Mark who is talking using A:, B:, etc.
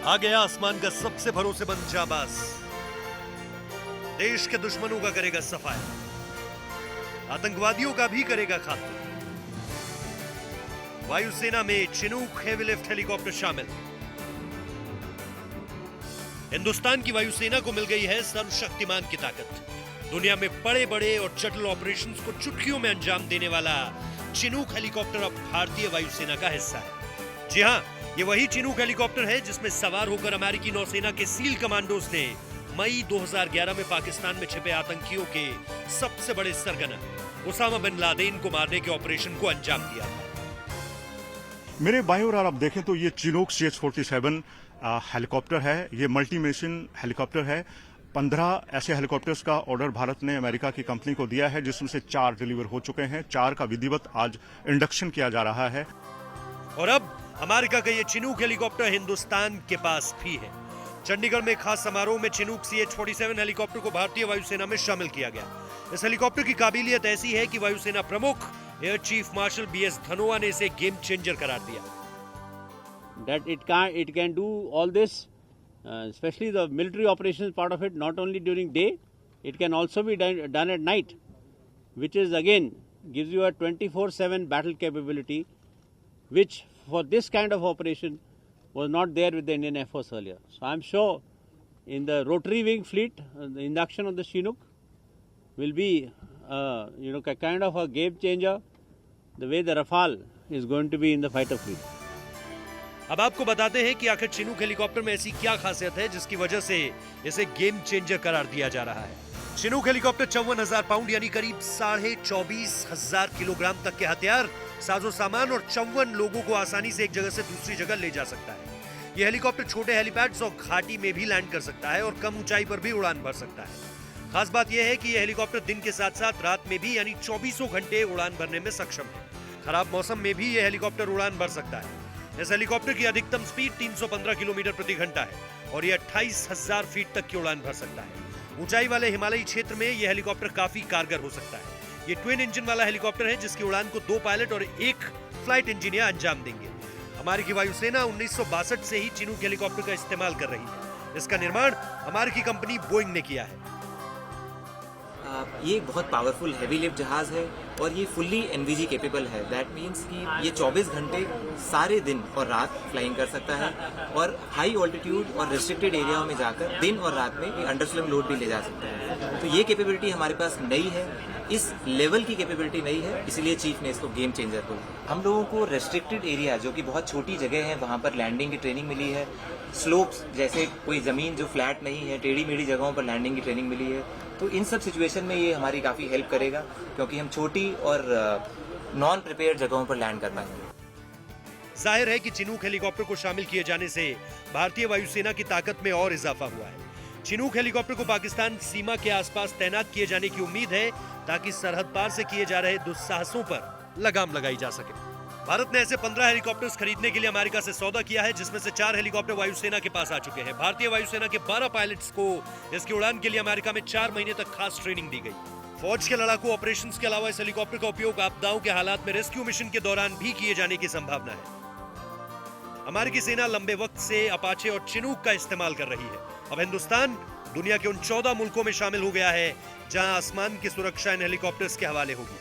A: आ गया आसमान का सबसे भरोसेमंद जाबाज, देश के दुश्मनों का करेगा सफाया, आतंकवादियों का भी करेगा खात्मा। वायुसेना में चिनूक हेवी लिफ्ट हेलीकॉप्टर शामिल। हिंदुस्तान की वायुसेना को मिल गई है सर्वशक्तिमान की ताकत। दुनिया में बड़े बड़े और जटिल ऑपरेशंस को चुटकियों में अंजाम देने वाला चिनूक हेलीकॉप्टर अब भारतीय वायुसेना का हिस्सा है। जी हां, ये वही चिनूक हेलीकॉप्टर है जिसमें सवार होकर अमेरिकी नौसेना के सील कमांडोज ने मई 2011 में पाकिस्तान में छिपे आतंकियों के सबसे बड़े सरगना उसामा बिन लादेन को मारने के ऑपरेशन को अंजाम दिया था।
B: मेरे बाईं ओर आप देखें तो ये चिनूक CH-47 हेलीकॉप्टर है। ये मल्टी मिशन हेलीकॉप्टर है। 15 ऐसे हेलीकॉप्टर्स का ऑर्डर भारत ने अमेरिका की कंपनी को दिया है, जिसमें से 4 डिलीवर हो चुके हैं। 4 का विधिवत आज इंडक्शन किया जा रहा है।
A: और अब अमेरिका का ये चिनूक हेलीकॉप्टर हिंदुस्तान के पास भी है। चंडीगढ़ में खास समारोह में चिनूक CH-47 हेलीकॉप्टर को भारतीय वायुसेना में शामिल किया गया। इस हेलीकॉप्टर की काबिलियत ऐसी है कि वायुसेना प्रमुख air chief marshal BS Dhanoa ने इसे गेम चेंजर करार दिया।
C: That it can do all this, especially the military operations part of it, not only during day, it can also be done at night, which is again gives you a 24/7 battle capability, which for this kind of operation was not there with the Indian Air Force earlier. So I'm sure in the rotary wing fleet, the induction of the Chinook will be a kind of a game changer, the way the Rafale is going to be in the fighter fleet.
A: अब आपको बताते हैं कि आखिर Chinook helicopter में ऐसी क्या खासियत है जिसकी वजह से इसे गेम चेंजर करार दिया जा रहा है। चिनूक हेलीकॉप्टर 54,000 पाउंड यानी करीब 24,500 किलोग्राम तक के हथियार, साजो सामान और 54 लोगों को आसानी से एक जगह से दूसरी जगह ले जा सकता है। यह हेलीकॉप्टर छोटे हेलीपैड्स और घाटी में भी लैंड कर सकता है और कम ऊंचाई पर भी उड़ान भर सकता है। खास बात यह है कि यह हेलीकॉप्टर दिन के साथ साथ रात में भी यानी 24 घंटे उड़ान भरने में सक्षम है। खराब मौसम में भी यह हेलीकॉप्टर उड़ान भर सकता है। इस हेलीकॉप्टर की अधिकतम स्पीड 315 किलोमीटर प्रति घंटा है और यह 28,000 फीट तक की उड़ान भर सकता है। ऊंचाई वाले हिमालयी क्षेत्र में यह हेलीकॉप्टर काफी कारगर हो सकता है। ये ट्विन इंजन वाला हेलीकॉप्टर है जिसकी उड़ान को 2 पायलट और 1 फ्लाइट इंजीनियर अंजाम देंगे। अमेरिकी वायुसेना 1962 से ही चिनूक हेलीकॉप्टर का इस्तेमाल कर रही है। इसका निर्माण अमेरिकी कंपनी बोइंग ने किया है।
D: ये एक बहुत पावरफुल हेवी लिफ्ट जहाज है और ये फुल्ली NVG कैपेबल है। दैट मीन्स कि ये 24 घंटे सारे दिन और रात फ्लाइंग कर सकता है और हाई ऑल्टीट्यूड और रिस्ट्रिक्टेड एरिया में जाकर दिन और रात में अंडरस्लंग लोड भी ले जा सकता है। तो ये कैपेबिलिटी हमारे पास नई है, इस लेवल की कैपेबिलिटी नहीं है, इसलिए चीफ ने इसको गेम चेंजर बोला। हम लोगों को रेस्ट्रिक्टेड एरिया जो कि बहुत छोटी जगह है वहाँ पर लैंडिंग की ट्रेनिंग मिली है। स्लोप्स जैसे कोई ज़मीन जो फ्लैट नहीं है, टेढ़ी मेढ़ी जगहों पर लैंडिंग की ट्रेनिंग मिली है। तो इन सब सिचुएशन में ये हमारी काफ़ी हेल्प करेगा क्योंकि हम छोटी और नॉन प्रिपेयर्ड जगहों पर लैंड कर पाएंगे।
A: जाहिर है कि चिनूक हेलीकॉप्टर को शामिल किए जाने से भारतीय वायुसेना की ताकत में और इजाफा हुआ है। चिनूक हेलीकॉप्टर को पाकिस्तान सीमा के आसपास तैनात किए जाने की उम्मीद है ताकि सरहद पार से किए जा रहे दुस्साहसों पर लगाम लगाई जा सके। भारत ने ऐसे 15 हेलीकॉप्टर्स खरीदने के लिए अमेरिका से सौदा किया है, जिसमें से 4 हेलीकॉप्टर वायुसेना के पास आ चुके हैं। भारतीय वायुसेना के 12 पायलट्स को इसकी उड़ान के लिए अमेरिका में 4 महीने तक खास ट्रेनिंग दी गई। फौज के लड़ाकू ऑपरेशंस के अलावा इस हेलीकॉप्टर का उपयोग आपदाओं के हालात में रेस्क्यू मिशन के दौरान भी किए जाने की संभावना है। अमेरिकी सेना लंबे वक्त से अपाचे और चिनूक का इस्तेमाल कर रही है। अब हिंदुस्तान दुनिया के उन 14 मुल्कों में शामिल हो गया है जहां आसमान की सुरक्षा इन हेलीकॉप्टर्स के हवाले होगी।